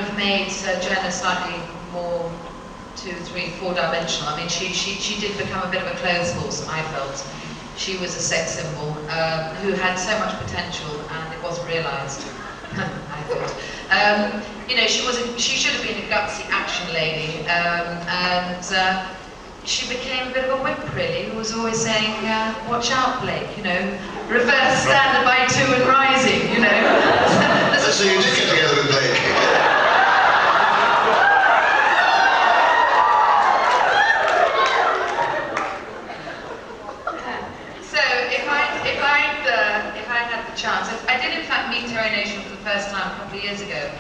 have made Jenna slightly more 2, 3, 4-dimensional. I mean, she did become a bit of a clothes horse. I felt she was a sex symbol who had so much potential, and it wasn't realised. I thought. You know, she should have been a gutsy action lady, and she became a bit of a whip, really, who was always saying, watch out, Blake, you know, reverse standard by 2 and rising, you know. So you did get together with Blake? So if I had the chance, I did in fact meet Terry Nation for the first time a couple of years ago,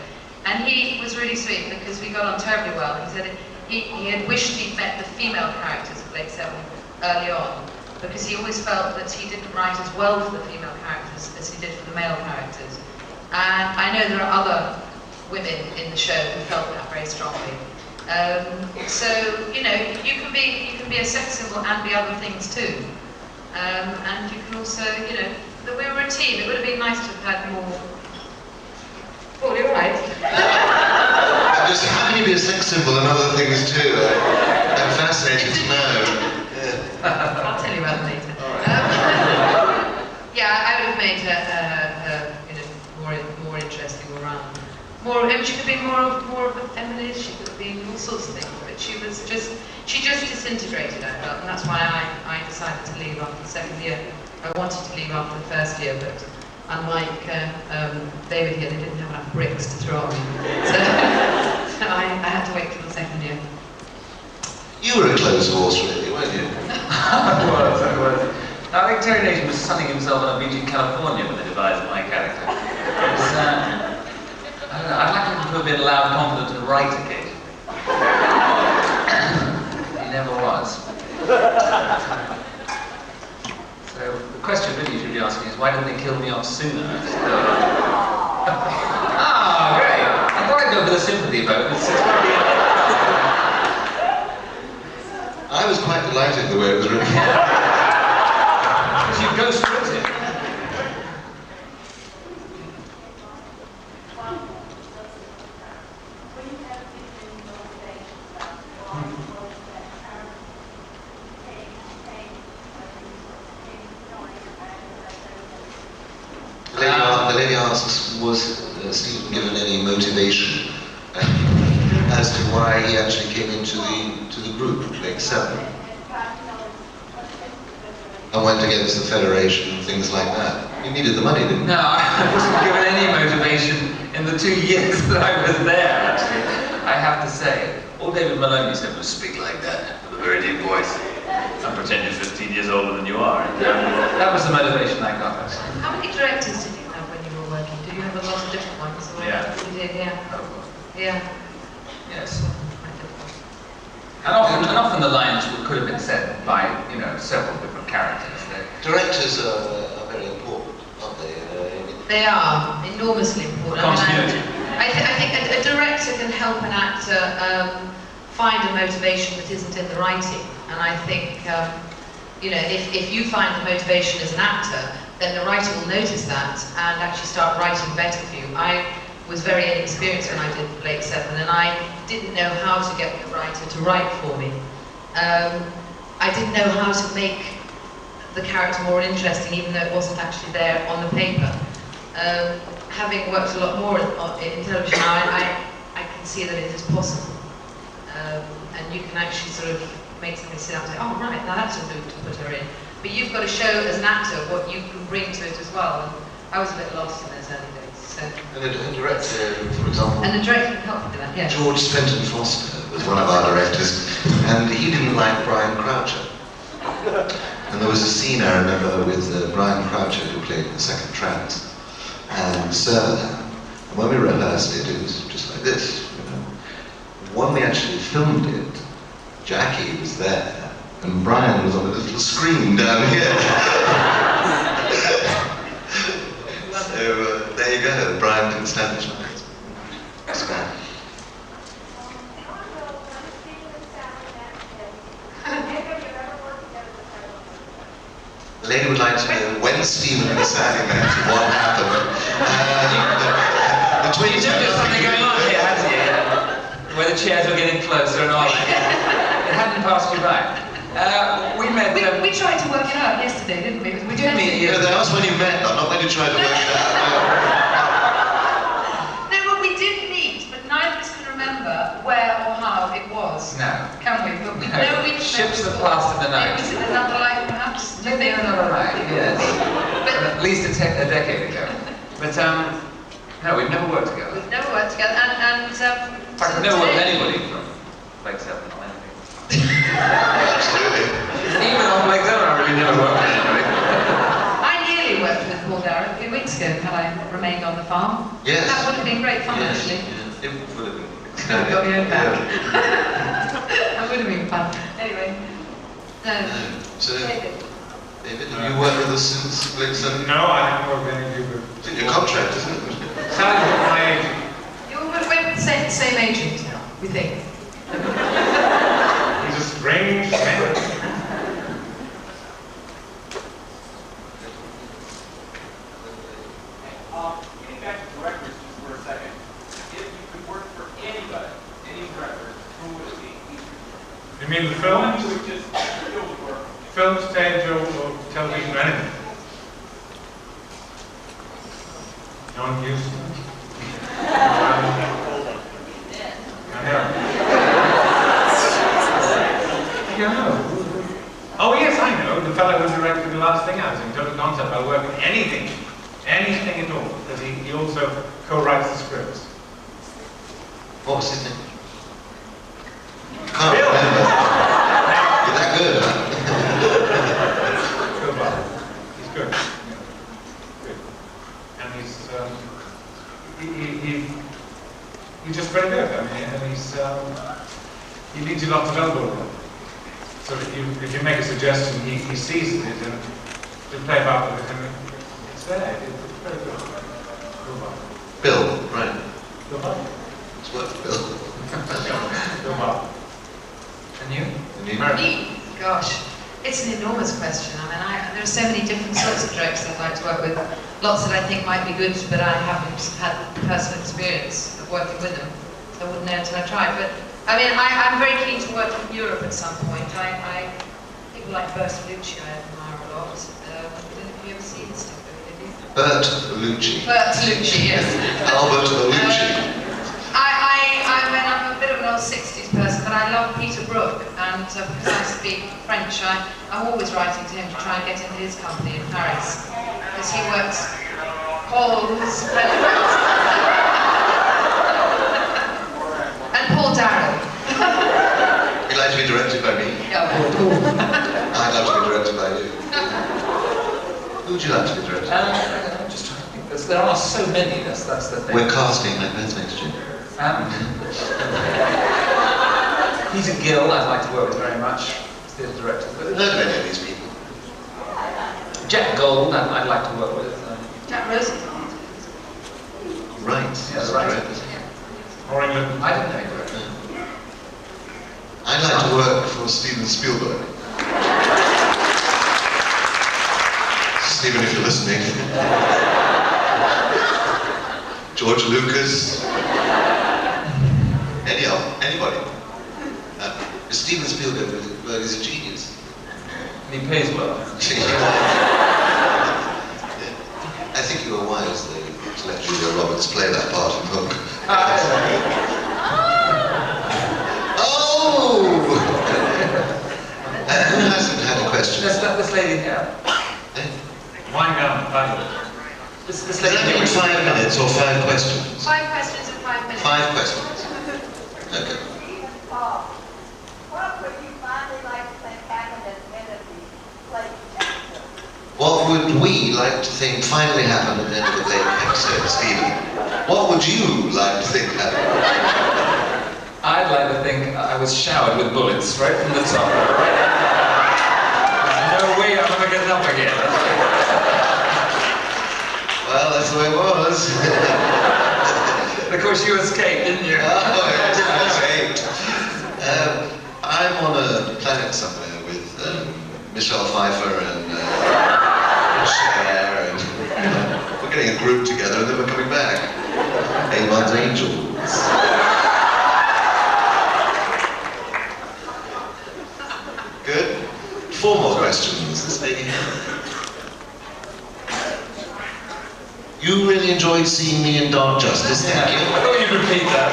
and he was really sweet because we got on terribly well. He said he had wished he'd met the female characters of Blake Seven early on, because he always felt that he didn't write as well for the female characters as he did for the male characters. And I know there are other women in the show who felt that very strongly. So you know, you can be a sex symbol and be other things too. And you can also, you know, that we were a team. It would have been nice to have had more. Paul, you're right. Just how can you be a sex symbol and other things too? I'm fascinated to know. Yeah. I'll tell you about them later. Yeah, I would have made her you know, more interesting, more around. She could have been more of a feminist. She could have been all sorts of things, but she just disintegrated, I felt, and that's why I decided to leave after the second year. I wanted to leave after the first year, but unlike David here, they didn't have enough bricks to throw on me. So I had to wait till the second year. You were a clothes horse, really, weren't you? I was. I think Terry Nation was sunning himself on a beach in California when they devised my character. I don't know, I'd like him to have been loud, confident, and right occasionally. He never was. So the question really you should be asking is, why didn't they kill me off sooner? Ah, great! I thought I'd go for the sympathy vote. I was quite delighted the way it was written. Because you ghost-wrote it. The lady asks, was Stephen given any motivation as to why he actually came into the group, Blake Seven, and went against the Federation and things like that? He needed the money, didn't he? No, I wasn't given any motivation in the 2 years that I was there, actually. I have to say. All David Maloney said was, speak like that, with a very deep voice, and pretend you're 15 years older than you are. And, that was the motivation I got, actually. How many directors did you have when you were working? Did you have a lot of different ones? Or Yeah. You did, yeah. Of course. Yeah. Yes. And often the lines could have been said by, you know, several different characters. Directors are very important, aren't they? They are enormously important. Continuity. I think a director can help an actor find a motivation that isn't in the writing. And I think, you know, if you find the motivation as an actor, then the writer will notice that and actually start writing better for you. I was very inexperienced when I did Blake Seven, and I didn't know how to get the writer to write for me. I didn't know how to make the character more interesting, even though it wasn't actually there on the paper. Having worked a lot more in television now, I can see that it is possible. And you can actually sort of make somebody sit down and say, oh right, now that's a mood to put her in. But you've got to show as an actor what you can bring to it as well. And I was a bit lost in those early days. So. And a director, for example. And the director can help with that, yes. George Fenton Foster was one of our directors, and he didn't like Brian Croucher. And there was a scene I remember with Brian Croucher, who played the second trans, and Sir. And when we rehearsed it, it was just like this, you know. When we actually filmed it, Jackie was there, and Brian was on a little screen down here. So there you go, Brian can stand his lines. That's great. The lady would like to know when Stephen and Sally met, what happened. The twins. You knew something going on here, hadn't you? Yeah. Where the chairs were getting closer and all. It hadn't passed you by. We tried to work it out yesterday, didn't we? We did meet you. That was when you met, not when you tried to work it out. No, but we did meet, but neither of us can remember where or how it was. No. Can we? But we know we ships that passed in the night. Was it another life, perhaps? Do you think? Another life, yes. At least a decade ago. But no, we've never worked together. We've never worked together, and in fact, I've never worked with anybody from Blake Seven or anything. Absolutely. Even on Blake Seven, I really never worked with anybody. I nearly worked with Paul Darrow a few weeks ago, had I remained on the farm. Yes. That would have been great fun, Yes, actually. yeah. It would have been. Got your own back. That would have been fun. Anyway. So, David. David, have you worked with us since Blake Seven? No, I haven't worked with any of you. It's in your contract, isn't it? Sally's my agent. We're the same agent now, we think. He's a strange man. Getting back to directors just for a second, if you could work for anybody, any director, who would it be? You mean the films? Who would just field work? Film, stage, or television, or anything? John Huston. Oh yes, I know. The fellow who directed the last thing I was in, Total Concept. I'll work with anything at all, because he also co-writes the scripts. What was his name? Can't remember. You're that good, huh? Bill Barr. He's good. Good. And he's just very good. I mean, and he leads you lots of elbow. So if you make a suggestion, he sees it and he'll play about with it, and it's there. It's very good. Bill Barr. Bill, right. Bill Barr. It's worked for Bill. Bill Barr. And you? And Gosh, it's an enormous question. I mean, there are so many different sorts of directors I'd like to work with. Lots that I think might be good, but I haven't had personal experience of working with them. So I wouldn't know until I tried. But I mean, I'm very keen to work in Europe at some point. People like Bertolucci I admire a lot. Have you ever seen his stuff? Bertolucci. Bertolucci, yes. Albert Bertolucci. I'm a bit of an old 60s person, but I love Peter Brook, and because I speak French, I'm always writing to him to try and get into his company in Paris, because he works Paul's and Paul Darrow. You'd like to be directed by me? Yeah. I'd love to be directed by you. Who would you like to be directed by? I'm just trying to think. There are so many, that's the thing. We're casting Knyvette next year. Peter Gill, I'd like to work with very much, as theatre director. I've heard of any of these people. Jack Gold, I'd like to work with. Jack Rose. Right. Yes, right. Or England. I don't know any director. I'd like to work for Steven Spielberg. Steven, if you're listening. George Lucas. Anybody. Steven Spielberg is a genius. And he pays well. I think you were wise to let Julia Roberts play that part in Hook. questions. This lady here. Wind down, buddy. This Does that mean 5 minutes or 5 questions? 5 questions in 5 minutes. 5 questions. Okay. What would you finally like to think happened at the end of the play chapter? What would we like to think finally happened at the end of the play episode, Stephen? What would you like to think happened? I'd like to think I was showered with bullets right from the top. There's no way I'm ever getting up again. Well, that's the way it was. Of course, you escaped, didn't you? Oh, I didn't escape. I'm on a planet somewhere with Michelle Pfeiffer and Cher, and we're getting a group together and then we're coming back. Avon's Angels. Good. 4 more questions. This lady here. You really enjoyed seeing me in Dark Justice, thank you. I thought you'd repeat that.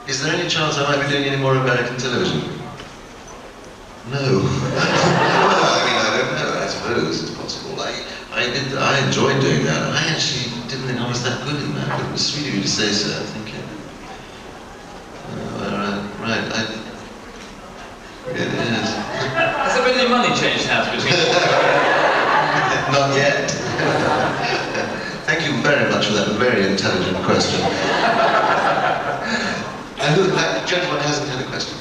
Is there any chance I might be doing any more American television? No. Well, I mean, I don't know. I suppose it's possible. I enjoyed doing that. I actually didn't think I was that good in that, but it was sweet of you to say so. Thank you. Right. It is. Has there been any money changed hands between you? Not yet. Thank you very much for that very intelligent question. And who, that gentleman hasn't had a question.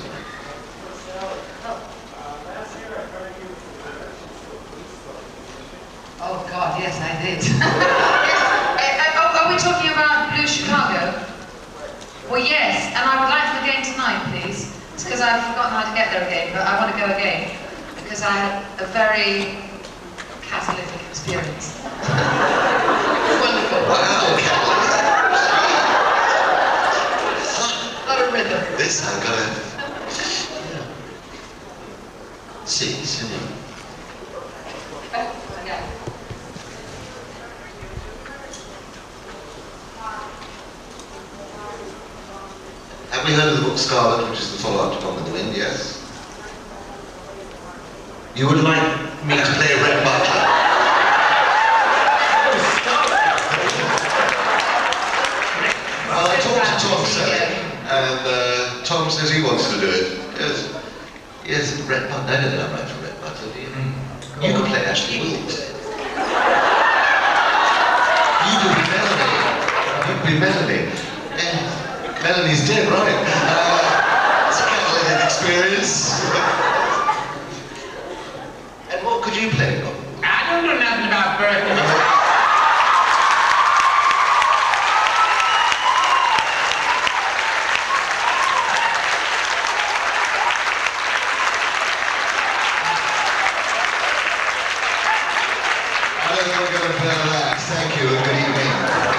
Oh God, yes, I did. Are we talking about Blue Chicago? Well, yes, and I would like to go again tonight, please. It's because I've forgotten how to get there again, but I want to go again because I had a very catalytic experience. Wonderful. Wow, Not a rhythm. this I've got to... See. Oh, yeah. Have we heard of the book Scarlet, which is the follow-up to Gone with the Wind? Yes. You would like me to play Red Butler? Well, I talked to Tom today, and Tom says he wants to do it. Yes, Red Butler. I don't know I'm right for Red Butler, do you? You could play Ashley Wilkes. You could be Melanie. You could be Melanie. Melanie's dead, right? It's a catalytic experience. And what could you play, Rob? I don't know nothing about birth. I don't know what we're going to play that. Thank you and good evening.